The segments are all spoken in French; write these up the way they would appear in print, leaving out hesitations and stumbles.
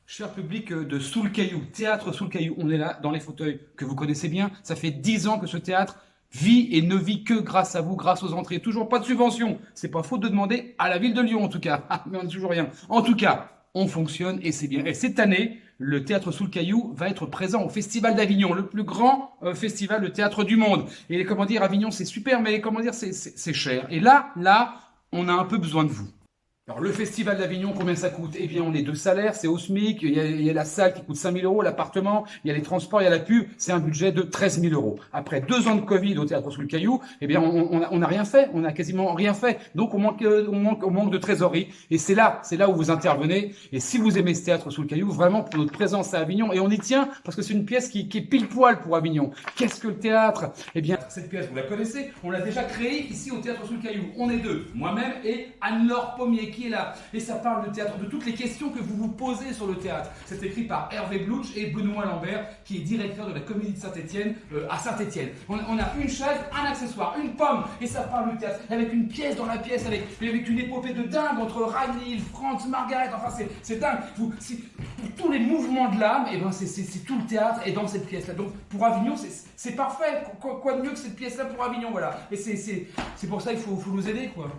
Cher public de Sous le Caillou, théâtre Sous le Caillou, on est là dans les fauteuils que vous connaissez bien. Ça fait 10 ans que ce théâtre vit et ne vit que grâce à vous, grâce aux entrées. Toujours pas de subvention. C'est pas faute de demander à la ville de Lyon en tout cas. Mais on n'a toujours rien. En tout cas, on fonctionne et c'est bien. Et cette année, le théâtre Sous le Caillou va être présent au Festival d'Avignon, le plus grand festival de théâtre du monde. Et comment dire, Avignon c'est super, mais comment dire, c'est cher. Et là, on a un peu besoin de vous. Alors, le Festival d'Avignon, combien ça coûte? Eh bien, on est 2 salaires, c'est au SMIC, il y a la salle qui coûte 5 000 euros, l'appartement, il y a les transports, il y a la pub, c'est un budget de 13 000 euros. Après 2 ans de Covid au Théâtre Sous le Caillou, eh bien, on n'a rien fait, on n'a quasiment rien fait. Donc, on manque de trésorerie. Et c'est là où vous intervenez. Et si vous aimez ce Théâtre Sous le Caillou, vraiment, pour notre présence à Avignon, et on y tient, parce que c'est une pièce qui est pile poil pour Avignon. Qu'est-ce que le théâtre? Eh bien, cette pièce, vous la connaissez, on l'a déjà créée ici au Théâtre Sous le Caillou. On est deux, moi-même et Anne-Laure Pommier, qui est là. Et ça parle de théâtre, de toutes les questions que vous vous posez sur le théâtre. C'est écrit par Hervé Blouch et Benoît Lambert, qui est directeur de la Comédie de Saint-Étienne à Saint-Étienne. On a une chaise, un accessoire, une pomme, et ça parle de théâtre, avec une pièce dans la pièce, avec une épopée de dingue entre Ragnhild, Franz, Margaret, enfin c'est dingue. Pour tous les mouvements de l'âme, et ben c'est tout le théâtre est dans cette pièce-là. Donc pour Avignon, c'est parfait. Quoi de mieux que cette pièce-là pour Avignon, voilà. Et c'est pour ça qu'il faut nous aider, quoi.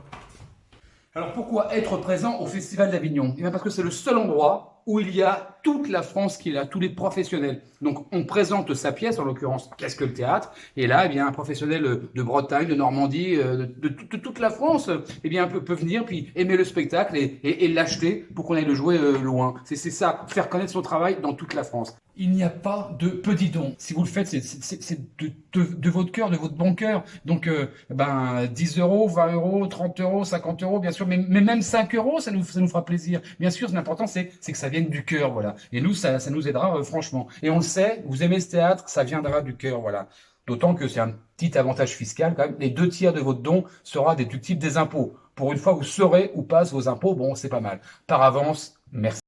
Alors pourquoi être présent au Festival d'Avignon? Eh bien parce que c'est le seul endroit où il y a toute la France qui est là, tous les professionnels. Donc on présente sa pièce, en l'occurrence Qu'est-ce que le théâtre? Et là, eh bien, un professionnel de Bretagne, de Normandie, de toute la France, eh bien, peut venir puis aimer le spectacle et l'acheter pour qu'on aille le jouer loin. C'est ça, faire connaître son travail dans toute la France. Il n'y a pas de petit don. Si vous le faites, c'est de votre cœur, de votre bon cœur. Donc, 10 euros, 20 euros, 30 euros, 50 euros, bien sûr, mais même 5 euros, ça nous fera plaisir. Bien sûr, l'important, c'est que ça vienne du cœur, voilà. Et nous, ça nous aidera, franchement. Et on le sait, vous aimez ce théâtre, ça viendra du cœur, voilà. D'autant que c'est un petit avantage fiscal, quand même. Les 2 tiers de votre don sera déductible des impôts. Pour une fois, vous saurez où passent vos impôts. Bon, c'est pas mal. Par avance, merci.